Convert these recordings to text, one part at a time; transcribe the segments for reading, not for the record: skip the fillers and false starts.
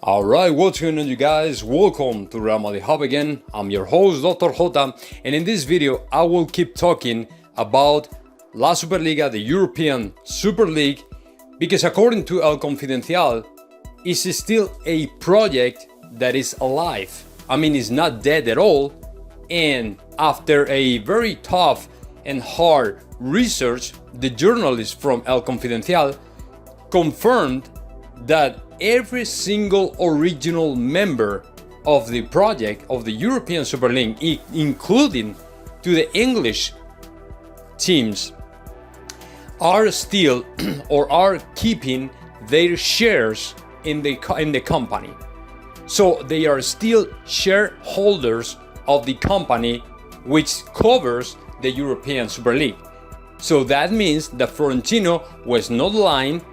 Alright, what's going on, you guys? Welcome to Real Madrid Hub again. I'm your host, Dr. Jota, and in this video I will keep talking about La Superliga, the European Super League, because according to El Confidencial, it's still a project that is alive. I mean, it's not dead at all, and after a very tough and hard research, the journalist from El Confidencial confirmed that every single original member of the project of the European Super League, including to the English teams, are still or are keeping their shares in the company. So they are still shareholders of the company which covers the European Super League. So that means that Florentino was not lying.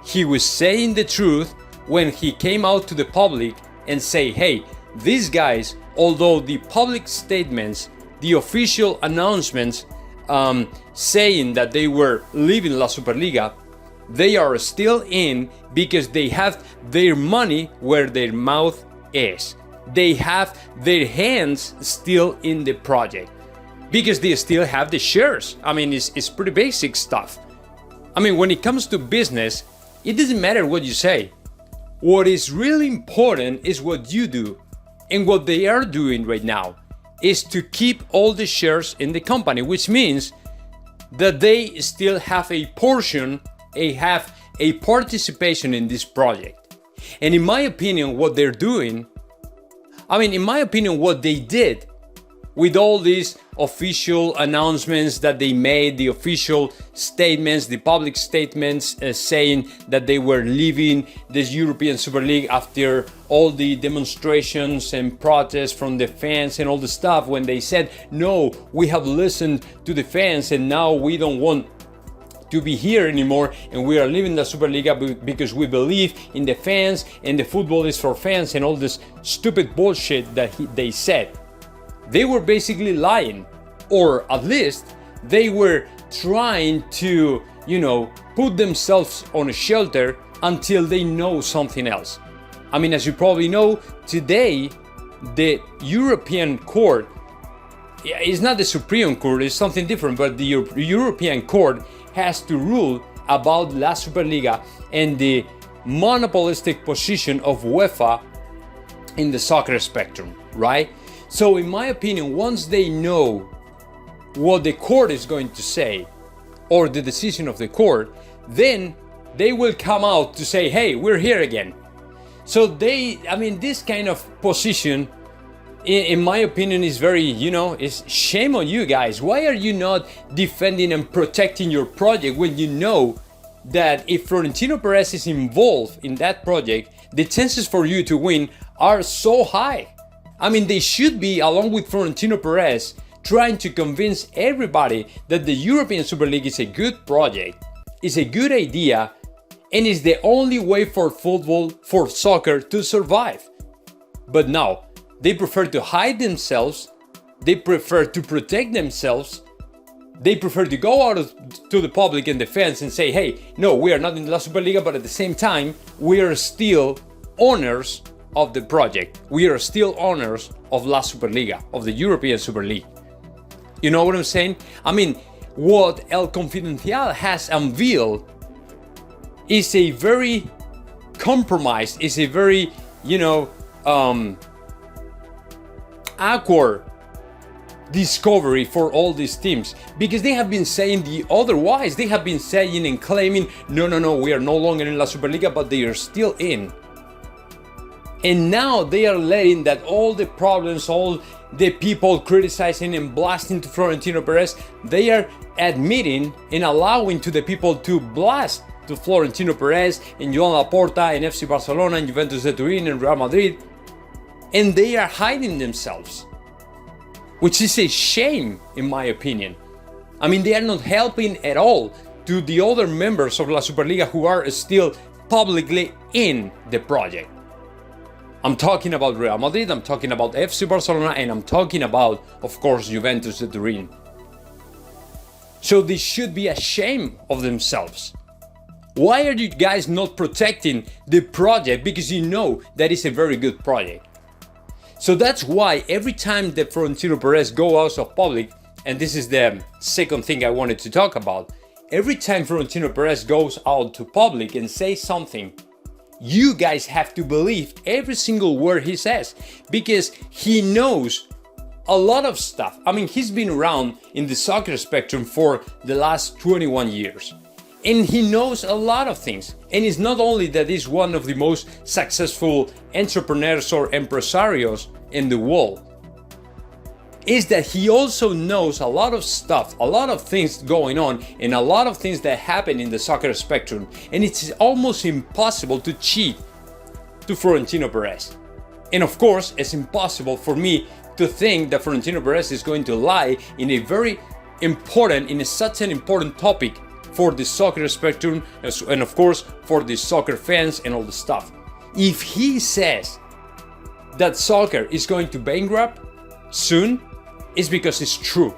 He was saying the truth when he came out to the public and say, hey, these guys, although the public statements, the official announcements saying that they were leaving La Superliga, they are still in because they have their money where their mouth is. They have their hands still in the project because they still have the shares. I mean, it's pretty basic stuff. I mean, when it comes to business, it doesn't matter what you say. What is really important is what you do. And what they are doing right now is to keep all the shares in the company, which means that they still have a portion, have a participation in this project. And in my opinion, what they're doing, what they did with all these official announcements that they made, the official statements, the public statements saying that they were leaving this European Super League after all the demonstrations and protests from the fans and all the stuff, when they said, no, we have listened to the fans and now we don't want to be here anymore and we are leaving the Superliga because we believe in the fans and the football is for fans and all this stupid bullshit that they said. They were basically lying, or at least they were trying to, put themselves on a shelter until they know something else. I mean, as you probably know, today the European Court, it's not the Supreme Court, it's something different, but the European Court has to rule about La Superliga and the monopolistic position of UEFA in the soccer spectrum, right? So in my opinion, once they know what the court is going to say or the decision of the court, then they will come out to say, hey, we're here again. So this kind of position, in my opinion, is very, is shame on you guys. Why are you not defending and protecting your project when you know that if Florentino Perez is involved in that project, the chances for you to win are so high? I mean, they should be, along with Florentino Perez, trying to convince everybody that the European Super League is a good project, is a good idea, and is the only way for football, for soccer to survive. But no, they prefer to hide themselves, they prefer to protect themselves, they prefer to go out to the public and the fans and say, hey, no, we are not in La Superliga, but at the same time, we are still owners of the project. We are still owners of La Superliga, of the European Super League. You know what I'm saying? I mean, what El Confidencial has unveiled is a very compromised, is a very, awkward discovery for all these teams, because they have been saying the otherwise. They have been saying and claiming, no, we are no longer in La Superliga, but they are still in. And now they are letting that all the problems, all the people criticizing and blasting to Florentino Perez, they are admitting and allowing to the people to blast to Florentino Perez and Joan Laporta and FC Barcelona and Juventus de Turin and Real Madrid. And they are hiding themselves, which is a shame in my opinion. I mean, they are not helping at all to the other members of La Superliga who are still publicly in the project. I'm talking about Real Madrid, I'm talking about FC Barcelona, and I'm talking about, of course, Juventus de Turin. So they should be ashamed of themselves. Why are you guys not protecting the project? Because you know that it's a very good project. So that's why every time that Florentino Perez goes out of public, and this is the second thing I wanted to talk about, every time Florentino Perez goes out to public and says something, you guys have to believe every single word he says, because he knows a lot of stuff. I mean, he's been around in the soccer spectrum for the last 21 years. And he knows a lot of things. And it's not only that he's one of the most successful entrepreneurs or empresarios in the world, is that he also knows a lot of stuff, a lot of things going on, and a lot of things that happen in the soccer spectrum. And it's almost impossible to cheat to Florentino Perez. And of course, it's impossible for me to think that Florentino Perez is going to lie in a very important, in such an important topic for the soccer spectrum, and of course for the soccer fans and all the stuff. If he says that soccer is going to bankrupt soon, it's because it's true.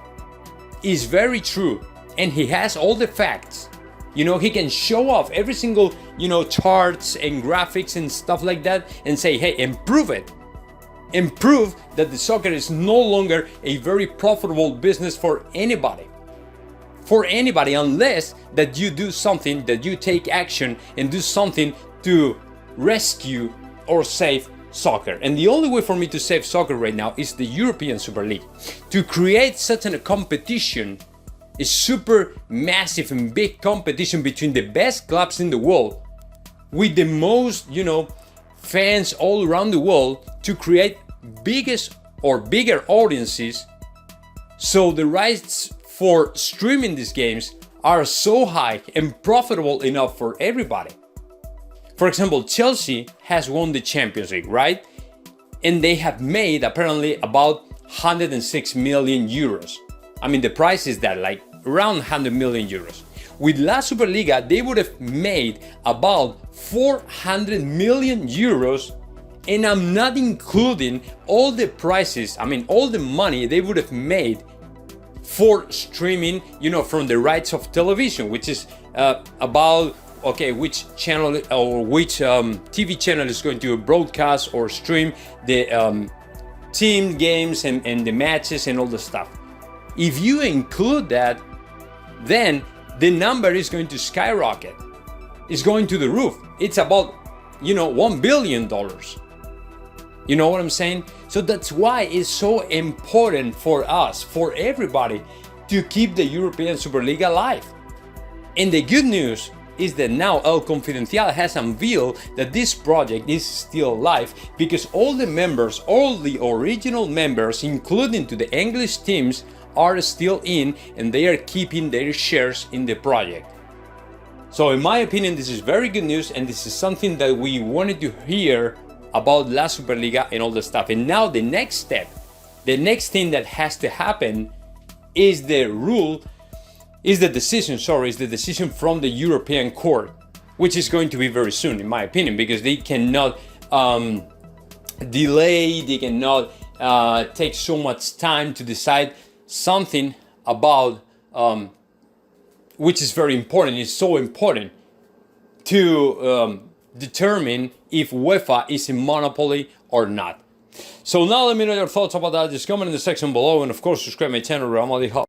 It's very true, and he has all the facts. You know, he can show off every single, charts and graphics and stuff like that and say, hey, and prove it. And prove that the soccer is no longer a very profitable business for anybody. For anybody, unless that you do something, that you take action and do something to rescue or save soccer. And the only way for me to save soccer right now is the European Super League. To create such a competition, a super massive and big competition between the best clubs in the world, with the most, fans all around the world, to create biggest or bigger audiences, so the rights for streaming these games are so high and profitable enough for everybody. For example, Chelsea has won the Champions League, right? And they have made apparently about 106 million euros. I mean, the price is that, like around 100 million euros. With La Superliga, they would have made about 400 million euros, and I'm not including all the prices, all the money they would have made for streaming, from the rights of television, which is about, which channel or which TV channel is going to broadcast or stream the team games and the matches and all the stuff. If you include that, then the number is going to skyrocket. It's going to the roof. It's about, $1 billion. You know what I'm saying? So that's why it's so important for us, for everybody, to keep the European Super League alive. And the good news is that now El Confidencial has unveiled that this project is still alive, because all the members, all the original members, including to the English teams, are still in, and they are keeping their shares in the project. So in my opinion, this is very good news, and this is something that we wanted to hear about La Superliga and all the stuff. And now the next step, the next thing that has to happen is the decision from the European Court, which is going to be very soon, in my opinion, because they cannot delay, they cannot take so much time to decide something about, which is very important. It's so important to determine if UEFA is a monopoly or not. So now let me know your thoughts about that. Just comment in the section below, and of course subscribe my channel, Real Madrid Hub.